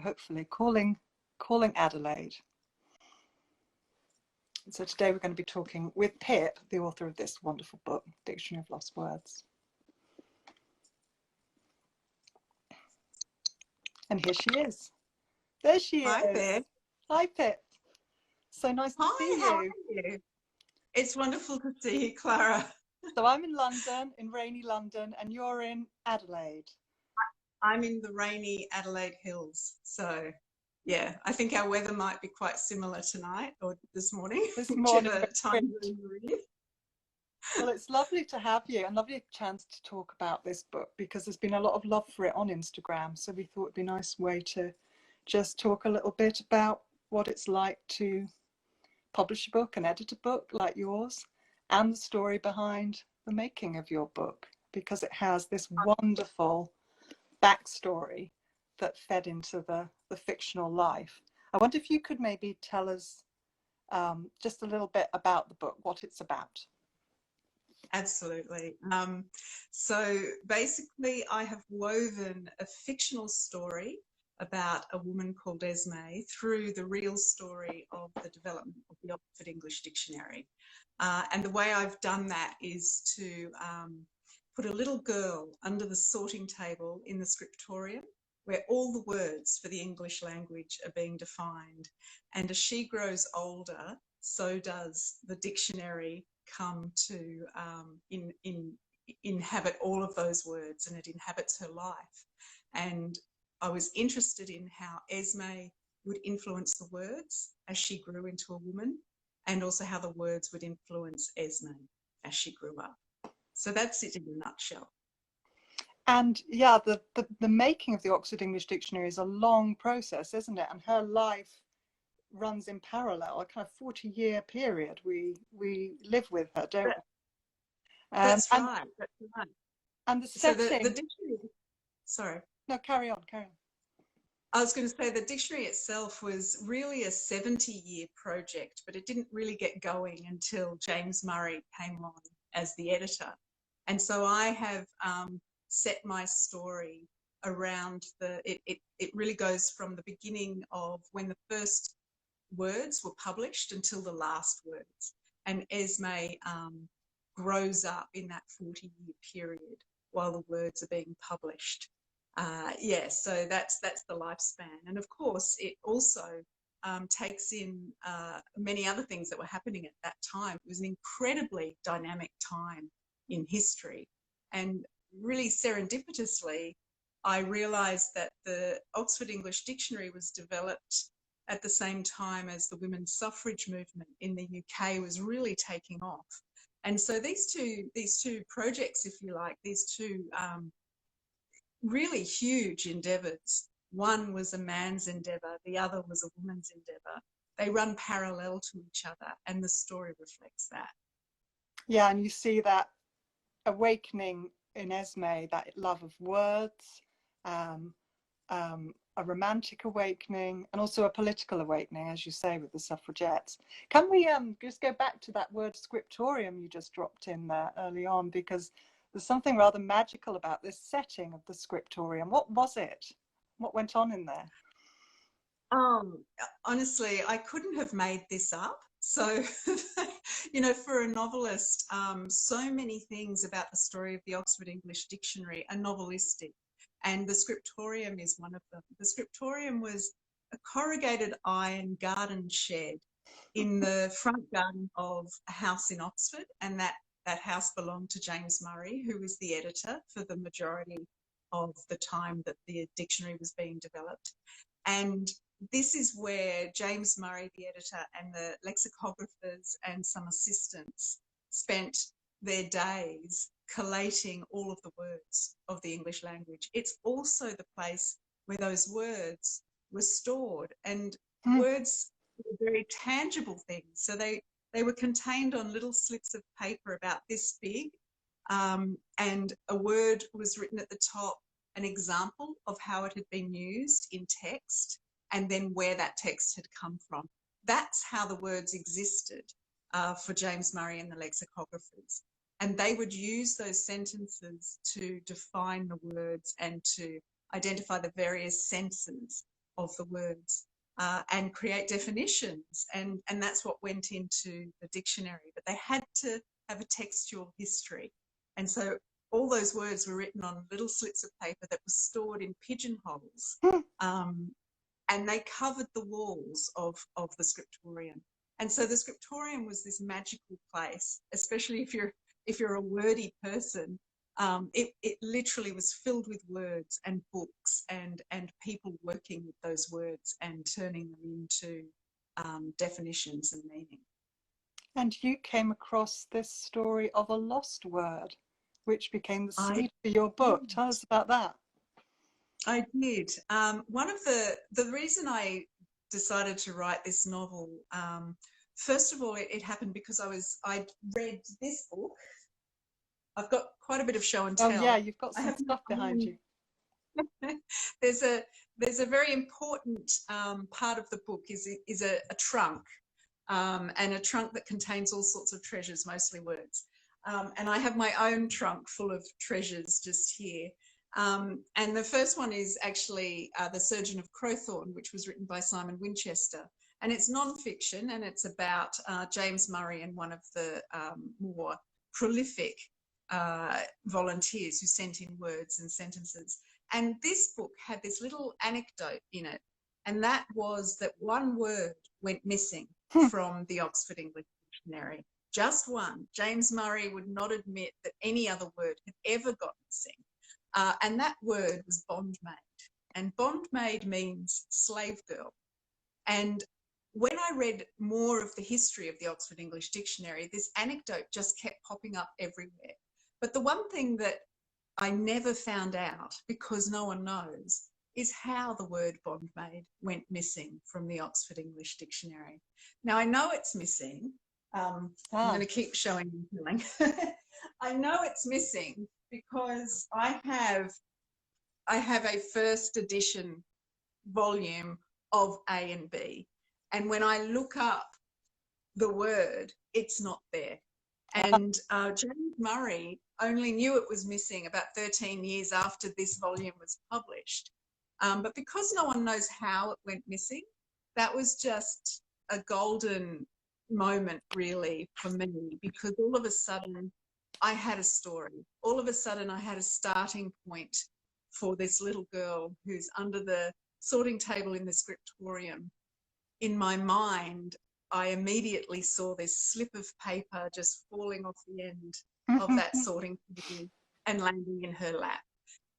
hopefully calling Adelaide. So today we're going to be talking with Pip, the author of this wonderful book, Dictionary of Lost Words. And here she is. There she is. Hi there. Hi, Pip. So nice to see Hi, how are you. you? It's wonderful to see you, Clara. So I'm in London, in rainy London, and you're in Adelaide. I'm in the rainy Adelaide Hills. So, yeah, I think our weather might be quite similar tonight or this morning, This morning. whichever time zone you're in. Well, it's lovely to have you and lovely chance to talk about this book because there's been a lot of love for it on Instagram. So we thought it'd be a nice way to just talk a little bit about what it's like to publish a book and edit a book like yours and the story behind the making of your book, because it has this wonderful backstory that fed into the fictional life. I wonder if you could maybe tell us just a little bit about the book, what it's about. Absolutely. So basically, I have woven a fictional story about a woman called Esme through the real story of the development of the Oxford English Dictionary. And the way I've done that is to put a little girl under the sorting table in the scriptorium where all the words for the English language are being defined. And as she grows older, so does the dictionary come to inhabit all of those words, and it inhabits her life. And I was interested in how Esme would influence the words as she grew into a woman, and also how the words would influence Esme as she grew up. So that's it in a nutshell. And yeah, the making of the Oxford English Dictionary is a long process, isn't it? And her life runs in parallel, a kind of 40-year period. We live with her, don't we? That's right. That's right. And the So setting. the dictionary. Sorry. No, carry on. I was going to say the dictionary itself was really a 70-year project, but it didn't really get going until James Murray came on as the editor. And so I have set my story around it really goes from the beginning of when the first words were published until the last words. And Esme grows up in that 40-year period while the words are being published. So that's the lifespan. And of course, it also takes in many other things that were happening at that time. It was an incredibly dynamic time in history. And really serendipitously, I realised that the Oxford English Dictionary was developed at the same time as the women's suffrage movement in the UK was really taking off. And so these two projects, if you like, these two really huge endeavours. One was a man's endeavour, the other was a woman's endeavour. They run parallel to each other, and the story reflects that. Yeah, and you see that awakening in Esme, that love of words, a romantic awakening, and also a political awakening, as you say, with the suffragettes. Can we just go back to that word scriptorium you just dropped in there early on, because there's something rather magical about this setting of the scriptorium. What was it? What went on in there? Honestly, I couldn't have made this up. So, for a novelist, so many things about the story of the Oxford English Dictionary are novelistic, and the scriptorium is one of them. The scriptorium was a corrugated iron garden shed in the front garden of a house in Oxford, and that house belonged to James Murray, who was the editor for the majority of the time that the dictionary was being developed. And this is where James Murray, the editor, and the lexicographers and some assistants spent their days collating all of the words of the English language. It's also the place where those words were stored, and words were very tangible things. So they were contained on little slips of paper about this big, and a word was written at the top, an example of how it had been used in text, and then where that text had come from. That's how the words existed for James Murray and the lexicographers. And they would use those sentences to define the words and to identify the various senses of the words and create definitions. And that's what went into the dictionary. But they had to have a textual history. And so all those words were written on little slips of paper that were stored in pigeonholes. And they covered the walls of the scriptorium. And so the scriptorium was this magical place, especially if you're a wordy person. It literally was filled with words and books and people working with those words and turning them into definitions and meaning. And you came across this story of a lost word, which became the seed for your book. Tell us about that. I did. One of the reason I decided to write this novel, first of all, it happened because I read this book. I've got quite a bit of show and tell. Oh yeah, you've got some stuff behind you. There's a very important part of the book is a trunk, and a trunk that contains all sorts of treasures, mostly words. And I have my own trunk full of treasures just here. And the first one is actually The Surgeon of Crowthorne, which was written by Simon Winchester. And it's non-fiction, and it's about James Murray and one of the more prolific volunteers who sent in words and sentences. And this book had this little anecdote in it, and that was that one word went missing from the Oxford English Dictionary. Just one. James Murray would not admit that any other word had ever got missing. And that word was bondmaid. And bondmaid means slave girl. And when I read more of the history of the Oxford English Dictionary, this anecdote just kept popping up everywhere. But the one thing that I never found out, because no one knows, is how the word bondmaid went missing from the Oxford English Dictionary. Now, I know it's missing. I'm going to keep showing and telling. I know it's missing because I have a first edition volume of A and B. And when I look up the word, it's not there. And James Murray only knew it was missing about 13 years after this volume was published. But because no one knows how it went missing, that was just a golden moment, really, for me, because all of a sudden I had a story. All of a sudden I had a starting point for this little girl who's under the sorting table in the scriptorium. In my mind, I immediately saw this slip of paper just falling off the end of that sorting table and landing in her lap.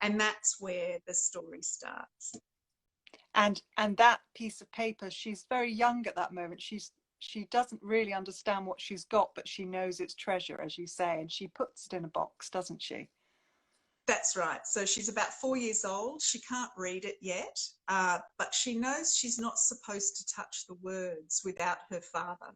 And that's where the story starts. And that piece of paper, she's very young at that moment. She doesn't really understand what she's got, but she knows it's treasure, as you say, and she puts it in a box, doesn't she? That's right. So she's about 4 years old. She can't read it yet, but she knows she's not supposed to touch the words without her father.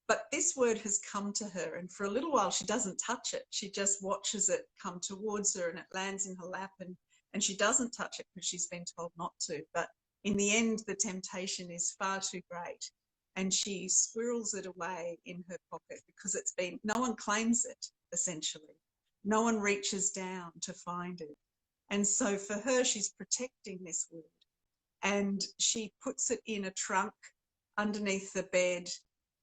But this word has come to her, and for a little while she doesn't touch it. She just watches it come towards her, and it lands in her lap, and she doesn't touch it because she's been told not to. But in the end, the temptation is far too great, and she squirrels it away in her pocket because no one claims it, essentially. No one reaches down to find it. And so for her, she's protecting this word, and she puts it in a trunk underneath the bed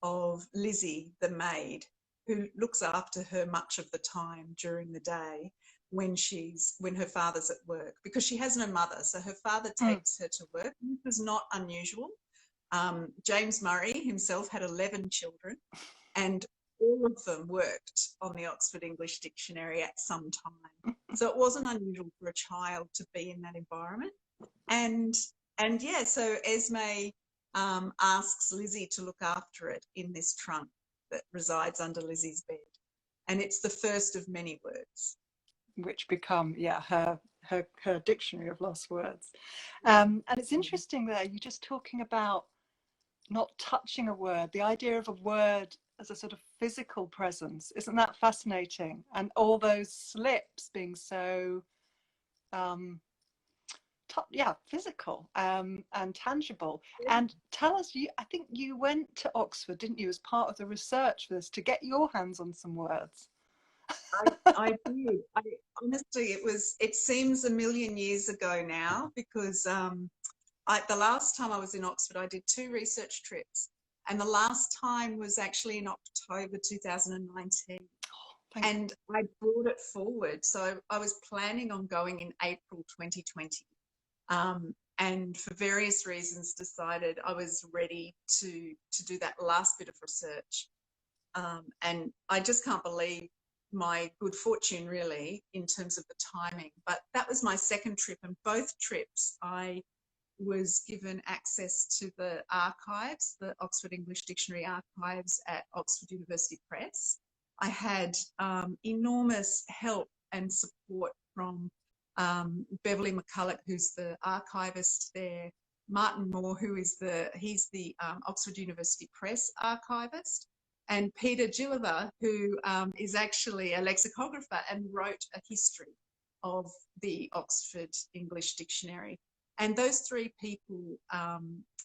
of Lizzie, the maid, who looks after her much of the time during the day when her father's at work, because she has no mother. So her father takes her to work. This was not unusual. James Murray himself had 11 children, and all of them worked on the Oxford English Dictionary at some time. So it wasn't unusual for a child to be in that environment. And yeah, so Esme asks Lizzie to look after it in this trunk that resides under Lizzie's bed. And it's the first of many words. Which become, her dictionary of lost words. And it's interesting there, you're just talking about not touching a word, the idea of a word as a sort of physical presence. Isn't that fascinating? And all those slips being so physical and tangible. And tell us, I think you went to Oxford, didn't you, as part of the research for this, to get your hands on some words? I did. Honestly, it seems a million years ago now, because the last time I was in Oxford, I did 2 research trips, and the last time was actually in October 2019. And I brought it forward. So I was planning on going in April 2020. And for various reasons decided I was ready to do that last bit of research. And I just can't believe my good fortune, really, in terms of the timing. But that was my second trip, and both trips I was given access to the archives, the Oxford English Dictionary archives at Oxford University Press. I had enormous help and support from Beverley McCulloch, who's the archivist there, Martin Moore, he's the Oxford University Press archivist, and Peter Gilliver, who is actually a lexicographer and wrote a history of the Oxford English Dictionary. And those 3 people,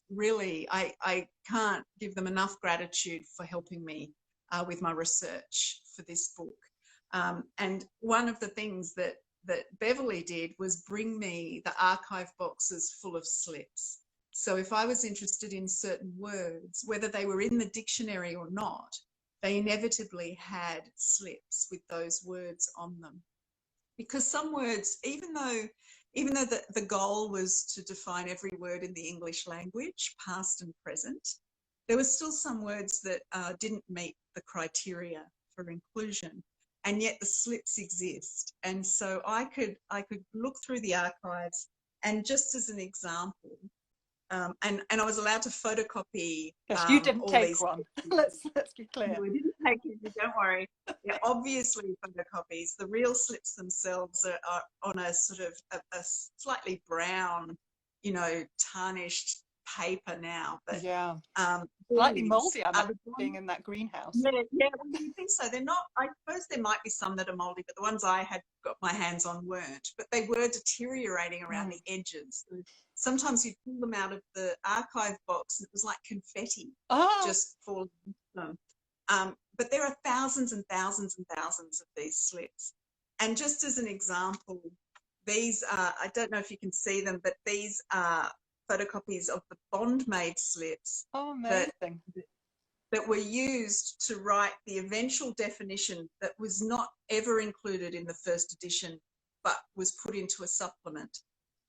really, I can't give them enough gratitude for helping me with my research for this book. And one of the things that Beverley did was bring me the archive boxes full of slips. So if I was interested in certain words, whether they were in the dictionary or not, they inevitably had slips with those words on them. Because some words, even though the goal was to define every word in the English language, past and present, there were still some words that didn't meet the criteria for inclusion, and yet the slips exist. And so I could look through the archives, and just as an example, and I was allowed to photocopy. Yes, you didn't all take these one. let's be clear. No, I didn't take it. Don't worry. Yeah, obviously photocopies. The real slips themselves are on a sort of a slightly brown, tarnished paper now. But yeah, slightly mouldy. I'm being ones, in that greenhouse. yeah. Well, do you think so? They're not. I suppose there might be some that are mouldy, but the ones I had got my hands on weren't. But they were deteriorating around the edges. Sometimes you pull them out of the archive box and it was like confetti just falling on them. But there are thousands and thousands and thousands of these slips. And just as an example, these are, I don't know if you can see them, but these are photocopies of the Bond-made slips amazing. that were used to write the eventual definition that was not ever included in the first edition, but was put into a supplement.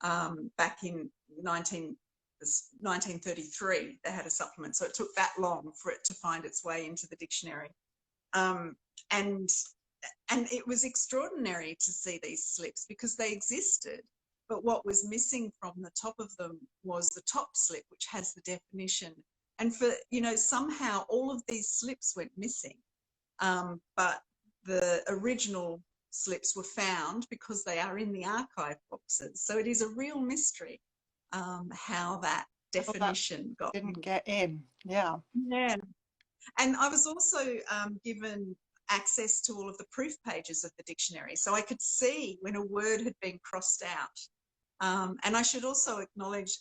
Back in 1933, they had a supplement. So it took that long for it to find its way into the dictionary. And it was extraordinary to see these slips because they existed. But what was missing from the top of them was the top slip, which has the definition. And somehow all of these slips went missing. But the original slips were found because they are in the archive boxes. So it is a real mystery how that definition didn't get in. Yeah. Yeah. And I was also given access to all of the proof pages of the dictionary. So I could see when a word had been crossed out. And I should also acknowledge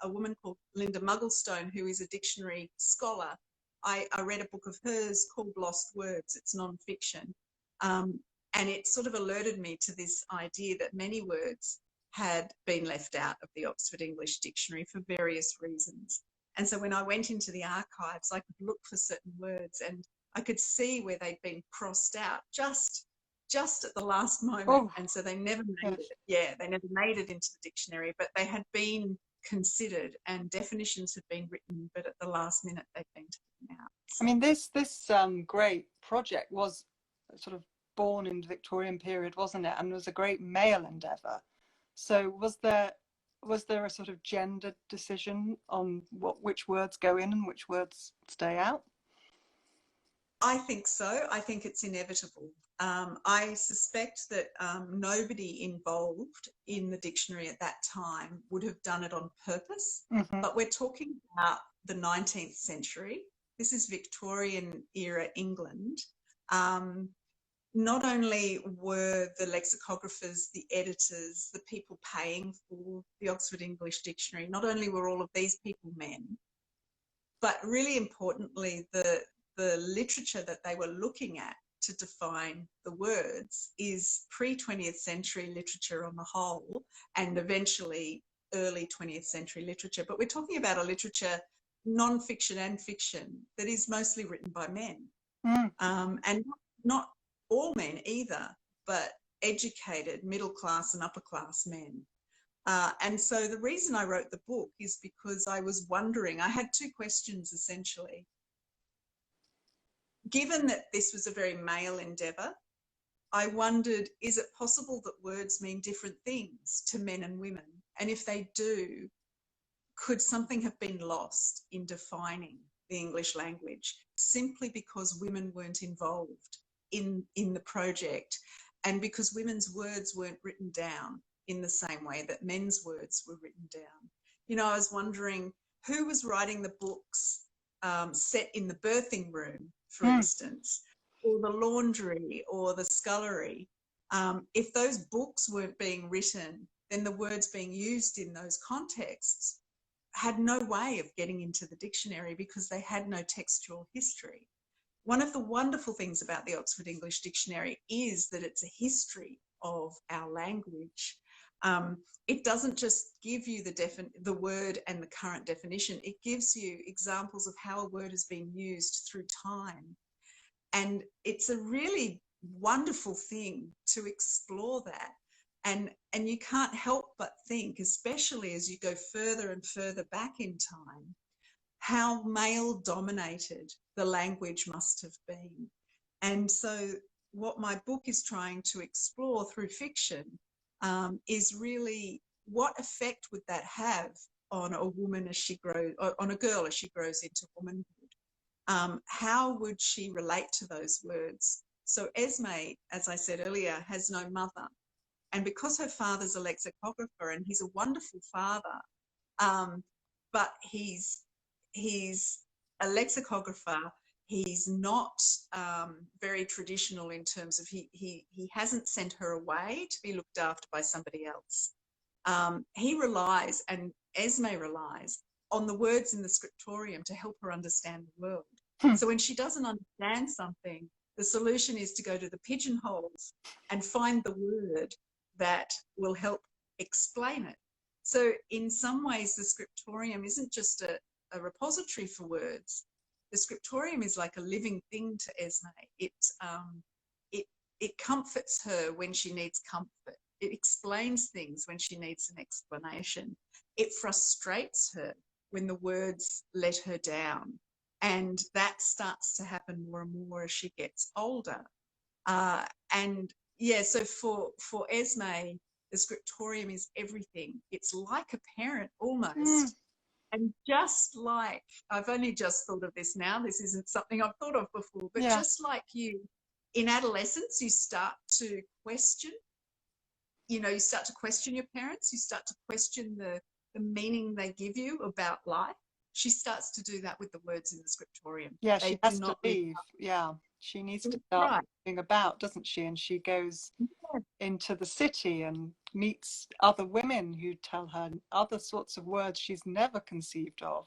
a woman called Linda Mugglestone, who is a dictionary scholar. I read a book of hers called Lost Words. It's non-fiction. And it sort of alerted me to this idea that many words had been left out of the Oxford English Dictionary for various reasons. And so when I went into the archives, I could look for certain words and I could see where they'd been crossed out just at the last moment. Oh. And so they never made it. Yeah, they never made it into the dictionary, but they had been considered and definitions had been written, but at the last minute they've been taken out. So. I mean, this great project was sort of born in the Victorian period, wasn't it? And was a great male endeavour. So was there a sort of gendered decision on which words go in and which words stay out? I think so. I think it's inevitable. I suspect that nobody involved in the dictionary at that time would have done it on purpose. Mm-hmm. But we're talking about the 19th century. This is Victorian era England. Not only were the lexicographers, the editors, the people paying for the Oxford English Dictionary, not only were all of these people men, but really importantly, the literature that they were looking at to define the words is pre-20th century literature on the whole, and eventually early 20th century literature, but we're talking about a literature, non-fiction and fiction, that is mostly written by men. And not all men either, but educated middle class and upper class men. And so the reason I wrote the book is because I was wondering, I had two questions essentially. Given that this was a very male endeavour, I wondered, is it possible that words mean different things to men and women? And if they do, could something have been lost in defining the English language simply because women weren't involved in the project, and because women's words weren't written down in the same way that men's words were written down? You know, I was wondering who was writing the books set in the birthing room, for instance, or the laundry or the scullery. If those books weren't being written, then the words being used in those contexts had no way of getting into the dictionary because they had no textual history. One of the wonderful things about the Oxford English Dictionary is that it's a history of our language. It doesn't just give you the word and the current definition, it gives you examples of how a word has been used through time. And it's a really wonderful thing to explore that. And you can't help but think, especially as you go further and further back in time, how male dominated the language must have been. And so what my book is trying to explore through fiction is really what effect would that have on a woman as she grows, on a girl as she grows into womanhood? How would she relate to those words? So Esme, as I said earlier, has no mother. And because her father's a lexicographer, and he's a wonderful father, but he's a lexicographer, he's not very traditional in terms of he hasn't sent her away to be looked after by somebody else. He relies, and Esme relies, on the words in the scriptorium to help her understand the world. So when she doesn't understand something, the solution is to go to the pigeonholes and find the word that will help explain it. So in some ways, the scriptorium isn't just a repository for words. The scriptorium is like a living thing to Esme. It comforts her when she needs comfort. It explains things when she needs an explanation. It frustrates her when the words let her down. And that starts to happen more and more as she gets older. And yeah, so for Esme, the scriptorium is everything. It's like a parent almost. And just like, I've only just thought of this now, this isn't something I've thought of before, but just like you, in adolescence, you start to question, you know, you start to question your parents, you start to question the meaning they give you about life. She starts to do that with the words in the scriptorium. Yeah, she has to leave. Yeah, she needs to start moving about, doesn't she? And she goes into the city and meets other women who tell her other sorts of words she's never conceived of,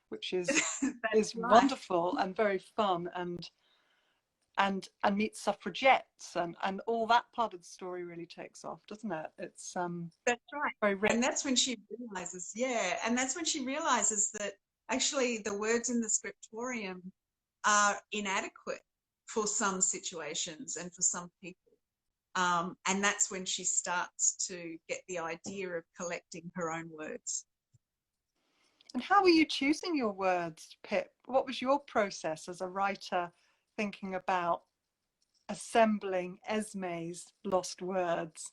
which is wonderful and very fun, and meets suffragettes, and all that part of the story really takes off, doesn't it? It's that's right. Very rich. And that's when she realizes, and that's when she realizes that actually the words in the scriptorium are inadequate for some situations and for some people. And that's when she starts to get the idea of collecting her own words. And how were you choosing your words, Pip? What was your process as a writer thinking about assembling Esme's lost words?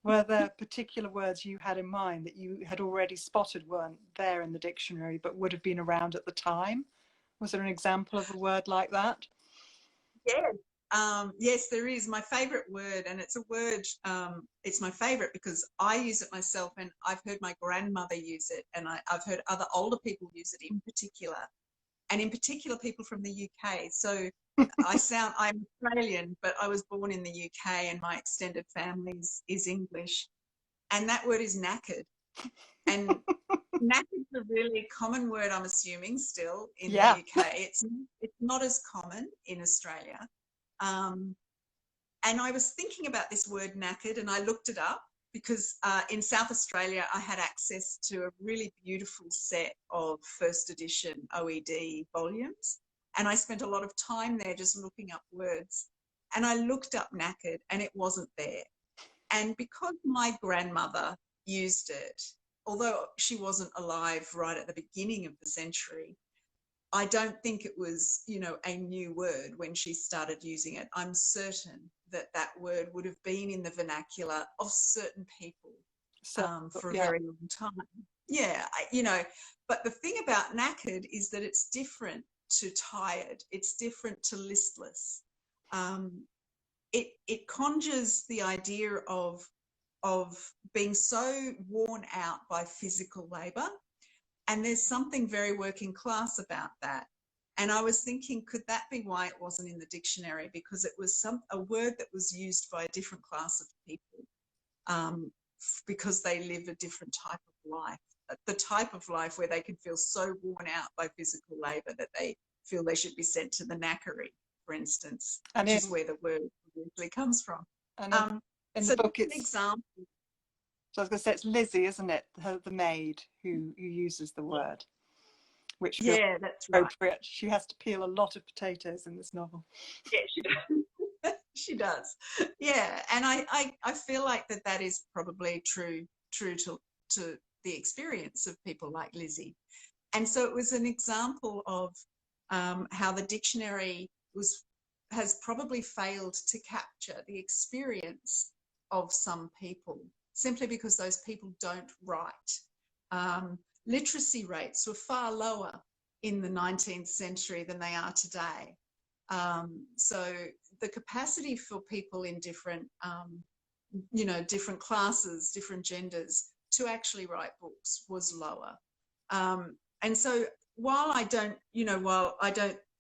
Were there particular words you had in mind that you had already spotted weren't there in the dictionary but would have been around at the time? Was there an example of a word like that? Yes, there is. My favourite word, and it's a word, it's my favourite because I use it myself, and I've heard my grandmother use it, and I've heard other older people use it in particular, and in particular people from the UK. So I'm Australian, but I was born in the UK and my extended family is English. And that word is knackered. And knackered's a really common word, I'm assuming, still in the UK. It's not as common in Australia. And I was thinking about this word knackered, and I looked it up because in South Australia, I had access to a really beautiful set of first edition OED volumes. And I spent a lot of time there just looking up words. And I looked up knackered and it wasn't there. And because my grandmother used it, although she wasn't alive right at the beginning of the century, I don't think it was, you know, a new word when she started using it. I'm certain that that word would have been in the vernacular of certain people for a very long time. Yeah, you know, but the thing about knackered is that it's different to tired. It's different to listless. It conjures the idea of being so worn out by physical labor. And there's something very working class about that. And I was thinking, could that be why it wasn't in the dictionary? Because it was a word that was used by a different class of people, because they live a different type of life, the type of life where they can feel so worn out by physical labor that they feel they should be sent to the knackery, for instance, which is where the word usually comes from. And in so the book, it's an example. So I was going to say, it's Lizzie, isn't it? The maid who uses the word, which feels that's appropriate. Right. She has to peel a lot of potatoes in this novel. Yeah, she does. She does. Yeah, and I feel like that is probably true to the experience of people like Lizzie. And so it was an example of how the dictionary has probably failed to capture the experience of some people, simply because those people don't write. Literacy rates were far lower in the 19th century than they are today. So the capacity for people in different, different classes, different genders to actually write books was lower. And so while I don't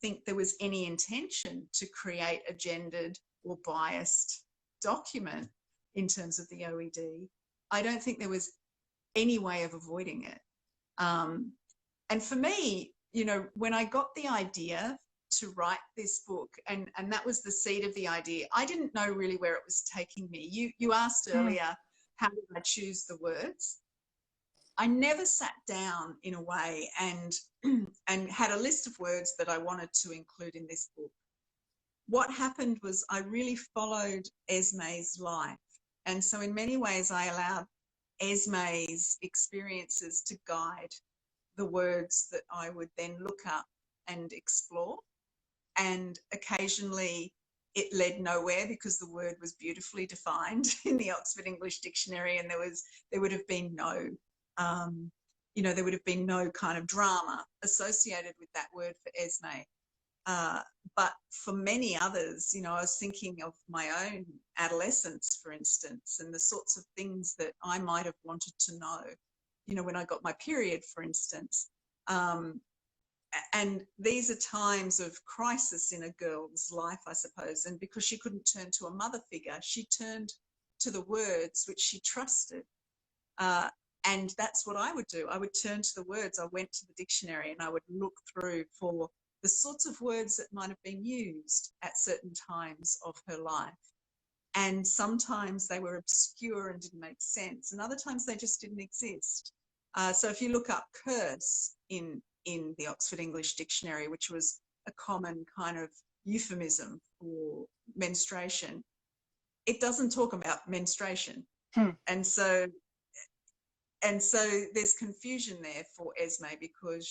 think there was any intention to create a gendered or biased document in terms of the OED, I don't think there was any way of avoiding it. And for me, you know, when I got the idea to write this book, and that was the seed of the idea, I didn't know really where it was taking me. You asked earlier, how did I choose the words? I never sat down in a way and had a list of words that I wanted to include in this book. What happened was I really followed Esme's life. And so in many ways, I allowed Esme's experiences to guide the words that I would then look up and explore. And occasionally it led nowhere because the word was beautifully defined in the Oxford English Dictionary, and there would have been no there would have been no kind of drama associated with that word for Esme. But for many others, you know, I was thinking of my own adolescence, for instance, and the sorts of things that I might have wanted to know, you know, when I got my period, for instance. And these are times of crisis in a girl's life, I suppose. And because she couldn't turn to a mother figure, she turned to the words which she trusted. And that's what I would do. I would turn to the words. I went to the dictionary and I would look through for the sorts of words that might have been used at certain times of her life. And sometimes they were obscure and didn't make sense, and other times they just didn't exist. So if you look up curse in the Oxford English Dictionary, which was a common kind of euphemism for menstruation, it doesn't talk about menstruation. And so there's confusion there for Esme, because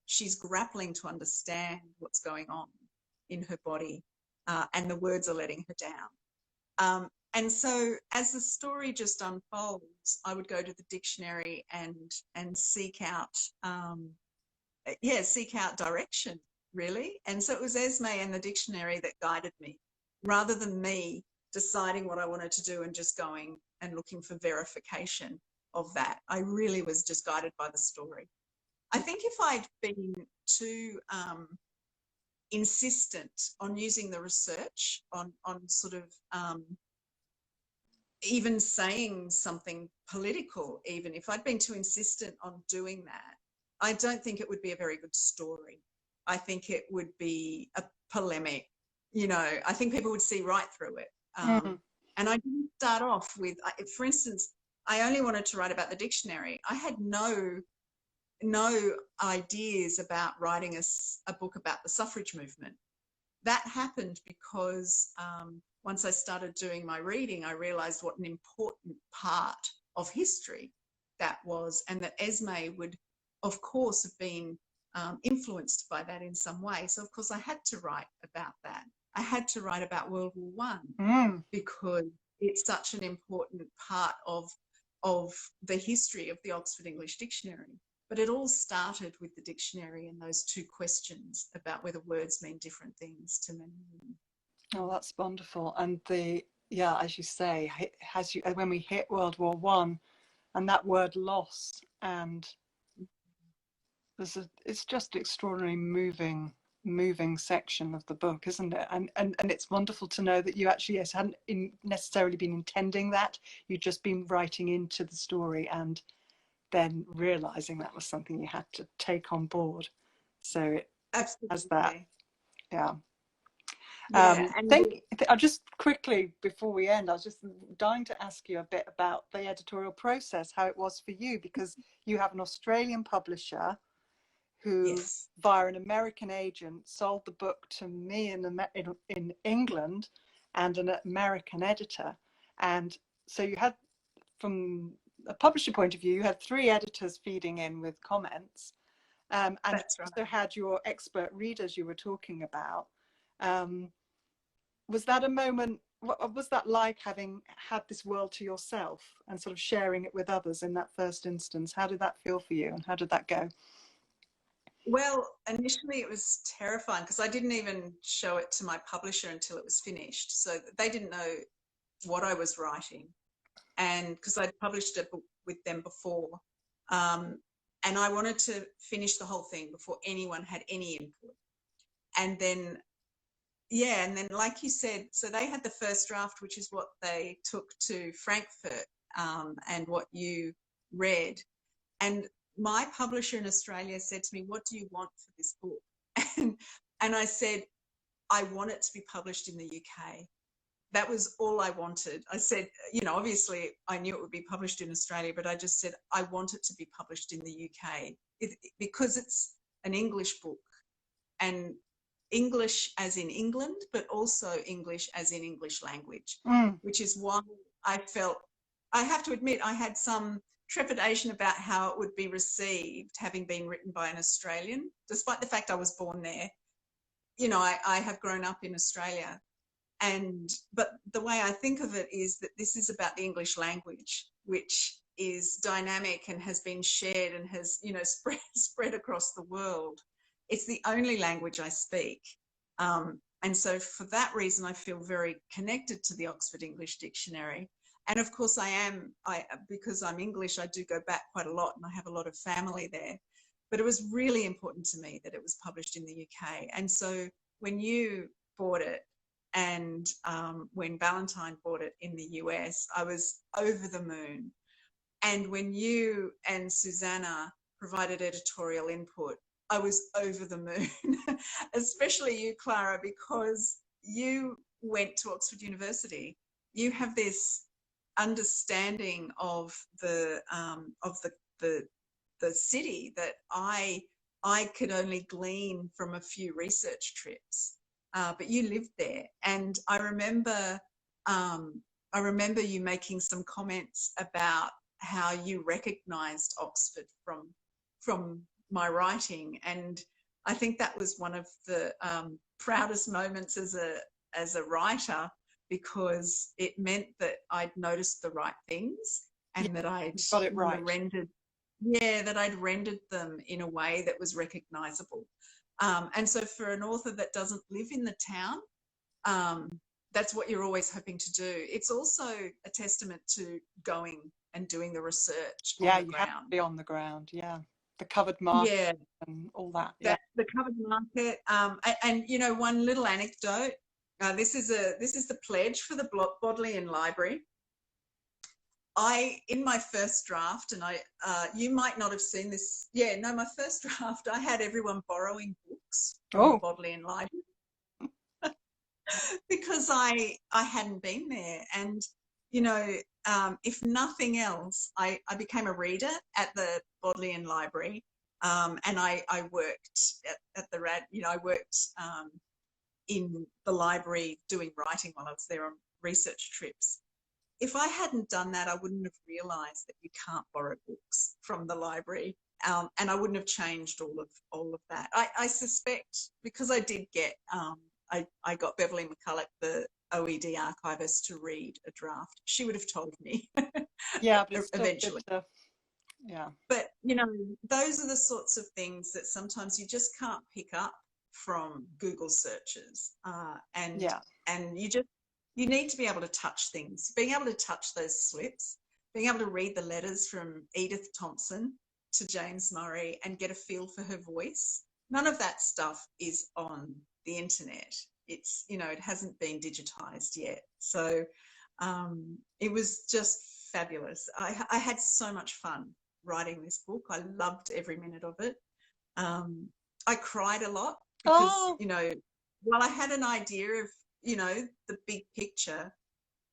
she's grappling to understand what's going on in her body, and the words are letting her down. And so as the story just unfolds, I would go to the dictionary and seek out direction, really. And so it was Esme and the dictionary that guided me, rather than me deciding what I wanted to do and just going and looking for verification of that. I really was just guided by the story. I think if I'd been too insistent on using the research, on sort of even saying something political, even if I'd been too insistent on doing that, I don't think it would be a very good story. I think it would be a polemic, you know, I think people would see right through it. And I didn't start off with, for instance, I only wanted to write about the dictionary. I had no ideas about writing a book about the suffrage movement. That happened because once I started doing my reading, I realized what an important part of history that was, and that Esme would, of course, have been influenced by that in some way. So, of course, I had to write about that. I had to write about World War One because it's such an important part of the history of the Oxford English Dictionary. But it all started with the dictionary and those two questions about whether words mean different things to men and women. Oh, that's wonderful. And yeah, as you say, when we hit World War One, and that word loss, and it's just extraordinarily moving section of the book, isn't it? And it's wonderful to know that you actually hadn't necessarily been intending that. You'd just been writing into the story and then realizing that was something you had to take on board. So it has that. Yeah. I'll just quickly, before we end, I was just dying to ask you a bit about the editorial process, how it was for you, because you have an Australian publisher who, via an American agent, sold the book to me in England and an American editor. And so you had, from a publisher point of view, you had 3 editors feeding in with comments. And you also had your expert readers you were talking about. Was that a moment, what was that like, having had this world to yourself and sort of sharing it with others in that first instance? How did that feel for you, and how did that go? Well, initially it was terrifying because I didn't even show it to my publisher until it was finished. So they didn't know what I was writing. And because I'd published a book with them before. And I wanted to finish the whole thing before anyone had any input. And then, like you said, so they had the first draft, which is what they took to Frankfurt, and what you read. And my publisher in Australia said to me, "What do you want for this book?" And I said, "I want it to be published in the UK." That was all I wanted. I said, obviously I knew it would be published in Australia, but I just said, I want it to be published in the UK because it's an English book, and English as in England, but also English as in English language, which is why I felt, I have to admit, I had some trepidation about how it would be received, having been written by an Australian, despite the fact I was born there. I have grown up in Australia. But the way I think of it is that this is about the English language, which is dynamic and has been shared and has, spread across the world. It's the only language I speak. And so for that reason, I feel very connected to the Oxford English Dictionary. And of course because I'm English, I do go back quite a lot and I have a lot of family there. But it was really important to me that it was published in the UK. And so when you bought it, and when Ballantine bought it in the US, I was over the moon. And when you and Susanna provided editorial input, I was over the moon, especially you, Clara, because you went to Oxford University. You have this understanding of the city that I could only glean from a few research trips. But you lived there, and I remember you making some comments about how you recognised Oxford from my writing, and I think that was one of the proudest moments as a writer, because it meant that I'd noticed the right things and that I'd got it right. that I'd rendered them in a way that was recognisable. And so for an author that doesn't live in the town, that's what you're always hoping to do. It's also a testament to going and doing the research on the ground. Yeah, you have to be on the ground, the covered market and all that. The covered market. And one little anecdote, this is the pledge for the Bodleian Library. In my first draft, and you might not have seen this. My first draft, I had everyone borrowing books from the Bodleian Library because I hadn't been there. And, if nothing else, I became a reader at the Bodleian Library, and I worked at the RAD. You know, I worked in the library doing writing while I was there on research trips. If I hadn't done that, I wouldn't have realised that you can't borrow books from the library, and I wouldn't have changed all of that. I suspect because I did get I got Beverly McCulloch, the OED archivist, to read a draft. She would have told me. Yeah, but it's still eventually. good to, yeah. But you know, those are the sorts of things that sometimes you just can't pick up from Google searches, and Yeah. and you need to be able to touch things, being able to touch those slips, being able to read the letters from Edith Thompson to James Murray and get a feel for her voice. None of that stuff is on the internet. It's, you know, it hasn't been digitized yet. So it was just fabulous. I had so much fun writing this book. I loved every minute of it. I cried a lot because, you know, while I had an idea of, you know, the big picture,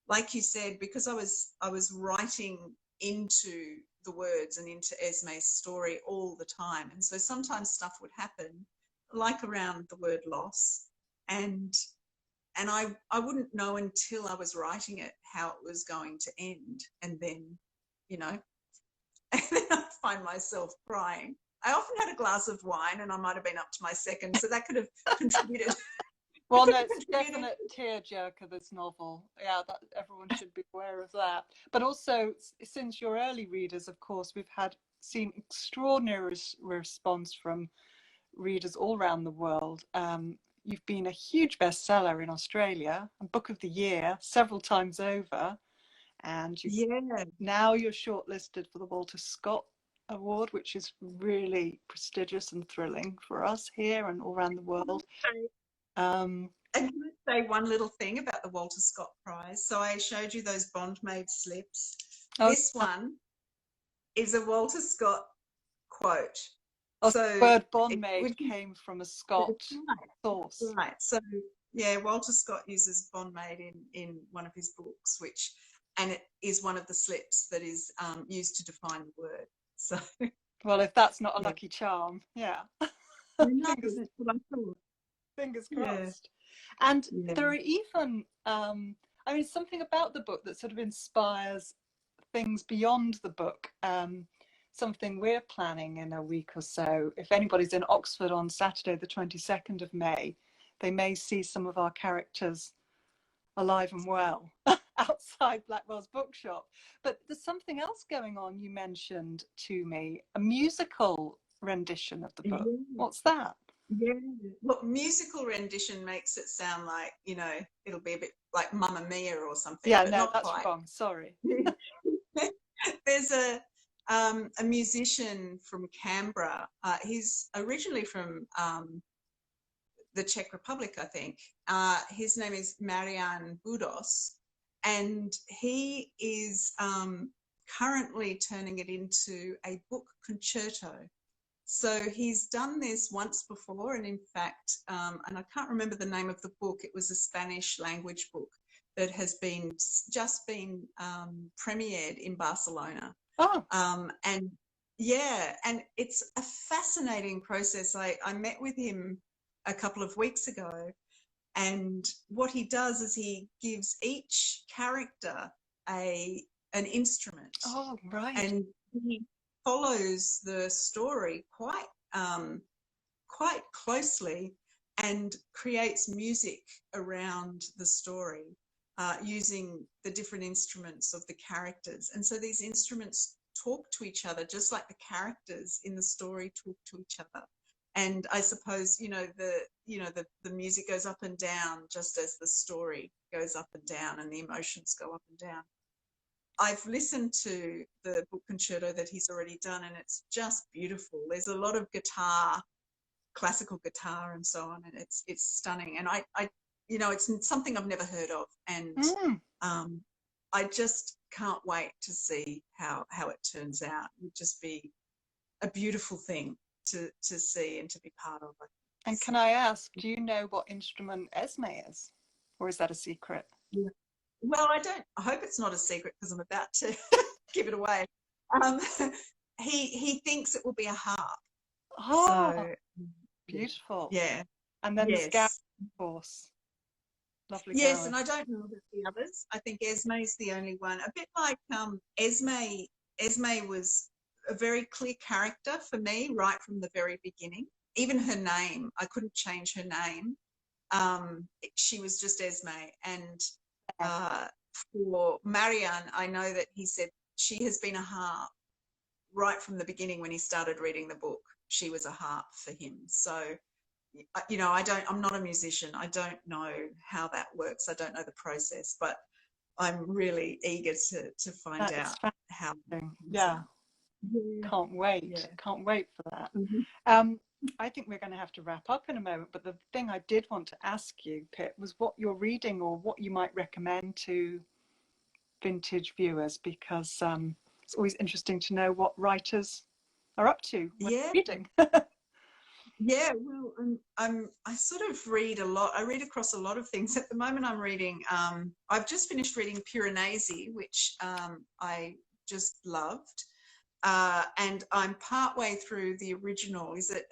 like you said, because I was writing into the words and into Esme's story all the time. And so sometimes stuff would happen, like around the word loss. And I wouldn't know until I was writing it how it was going to end. And then, you know, and then I'd find myself crying. I often had a glass of wine and I might have been up to my second, so that could have contributed. Well, no, it's a definite tearjerker, this novel. Yeah, that everyone should be aware of that. But also, since your early readers, of course, we've seen extraordinary response from readers all around the world. You've been a huge bestseller in Australia, a book of the year several times over, and now you're shortlisted for the Walter Scott Award, which is really prestigious and thrilling for us here and all around the world. And can I say one little thing about the Walter Scott Prize? So I showed you those Bond-made slips. This one is a Walter Scott quote. So the word bond-made came from a Scott source. Right. So yeah, Walter Scott uses bond-made in one of his books, and it is one of the slips that is used to define the word. So well, if that's not a lucky charm, yeah. Fingers crossed. Yeah. And there are even, I mean, something about the book that sort of inspires things beyond the book. Something we're planning in a week or so. If anybody's in Oxford on Saturday, the 22nd of May, they may see some of our characters alive and well outside Blackwell's bookshop. But there's something else going on, you mentioned to me, a musical rendition of the book. What's that? Yeah, look, musical rendition makes it sound like, you know, it'll be a bit like Mamma Mia or something. Yeah, but no, not that's quite. Wrong. Sorry. There's a musician from Canberra. He's originally from the Czech Republic, I think. His name is Marian Budos, and he is currently turning it into a book concerto. So he's done this once before, and in fact, and I can't remember the name of the book, it was a Spanish language book that has just been premiered in Barcelona. And yeah, and it's a fascinating process. I met with him a couple of weeks ago, and what he does is he gives each character an instrument. Oh, right. And he follows the story quite closely and creates music around the story using the different instruments of the characters. And so these instruments talk to each other just like the characters in the story talk to each other. And I suppose, you know, the music goes up and down just as the story goes up and down and the emotions go up and down. I've listened to the book concerto that he's already done, and it's just beautiful. There's a lot of guitar, classical guitar and so on, and it's stunning. And I you know, it's something I've never heard of, and I just can't wait to see how it turns out. It would just be a beautiful thing to see and to be part of. And can I ask, do you know what instrument Esme is, or is that a secret? well, I hope it's not a secret because I'm about to give it away. Um, he thinks it will be a harp. Oh, So, beautiful. yeah, And then the scout, yes. of course. Lovely Yes, guy. and I don't know about the others. I think Esme's the only one. A bit like Esme. Esme was a very clear character for me right from the very beginning. Even her name, I couldn't change her name. She was just Esme. And for Marianne, I know that he said she has been a harp right from the beginning when he started reading the book. She was a harp for him. So you know, I'm not a musician. I don't know how that works. I don't know the process, but I'm really eager to find That is out how. fascinating. Yeah. Yeah. Can't wait. Yeah. Can't wait for that. Mm-hmm. I think we're going to have to wrap up in a moment, but the thing I did want to ask you, Pip, was what you're reading or what you might recommend to vintage viewers, because it's always interesting to know what writers are up to when Yeah. reading. Yeah, well, I sort of read a lot. I read across a lot of things. At the moment, I'm reading, I've just finished reading Piranesi, which I just loved. And I'm partway through the original. Is it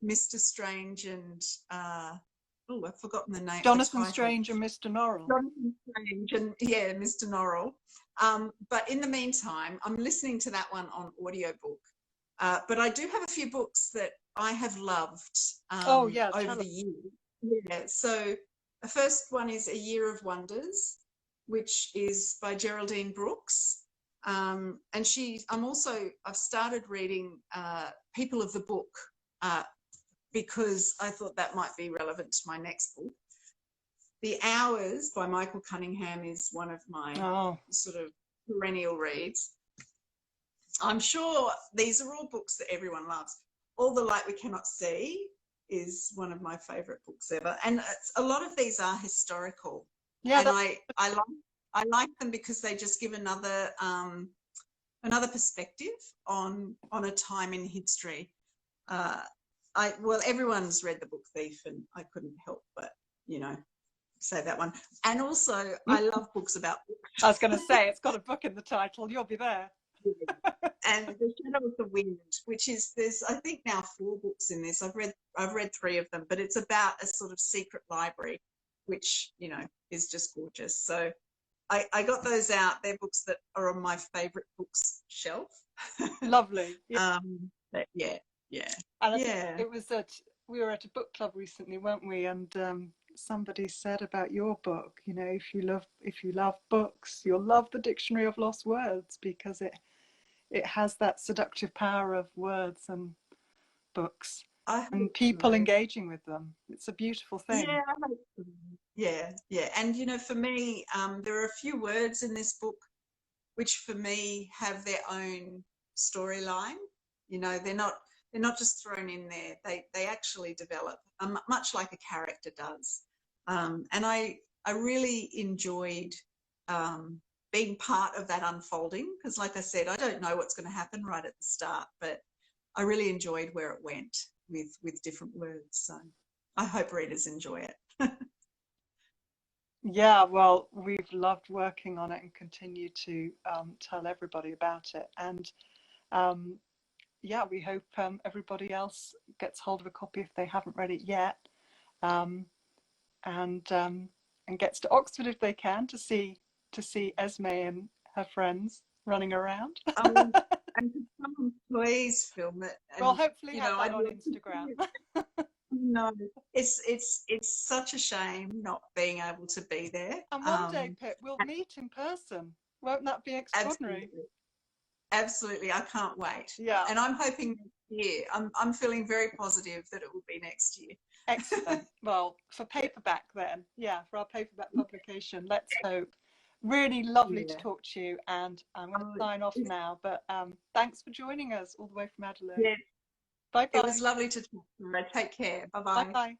Mr. Strange and, oh, I've forgotten the name, the Jonathan title. Strange and Mr. Norrell. Jonathan Strange and, yeah, Mr. Norrell. But in the meantime, I'm listening to that one on audiobook. But I do have a few books that I have loved Oh, yeah, over the years. Yeah. So the first one is A Year of Wonders, which is by Geraldine Brooks. And I've started reading People of the Book because I thought that might be relevant to my next book. The Hours by Michael Cunningham is one of my sort of perennial reads. I'm sure these are all books that everyone loves. All the Light We Cannot See is one of my favourite books ever. And a lot of these are historical. Yeah, and I like them because they just give another perspective on a time in history. Well, everyone's read the book Thief, and I couldn't help but, you know, say that one. And also, I love books about books. I was going to say, it's got a book in the title. You'll be there. And The Shadow of the Wind, which is, there's I think now 4 books in this. I've read 3 of them, but it's about a sort of secret library, which, you know, is just gorgeous. So I got those out. They're books that are on my favourite books shelf. Lovely. Yeah. And we were at a book club recently, weren't we? And somebody said about your book, you know, if you love books, you'll love the Dictionary of Lost Words, because it has that seductive power of words and books and people engaging with them. It's a beautiful thing. Yeah, I hope so. Yeah. And, you know, for me, there are a few words in this book which for me have their own storyline. You know, they're not just thrown in there. They actually develop, much like a character does. And I really enjoyed being part of that unfolding, because, like I said, I don't know what's going to happen right at the start, but I really enjoyed where it went with different words. So I hope readers enjoy it. Yeah, well, we've loved working on it and continue to tell everybody about it. And yeah, we hope everybody else gets hold of a copy if they haven't read it yet, and gets to Oxford if they can to see Esme and her friends running around. And could someone please film it? And, well, hopefully you have know, that on Instagram. No, it's such a shame not being able to be there. And one day, Pip, we'll meet in person. Won't that be extraordinary? Absolutely, I can't wait. Yeah. And I'm hoping next year. I'm feeling very positive that it will be next year. Excellent. Well, for paperback then, yeah, for our paperback publication, let's hope. Really lovely to talk to you, and I'm going to sign off now, but thanks for joining us all the way from Adelaide. Yeah. Bye-bye. It was lovely to talk to you. Take care. Bye-bye. Bye-bye.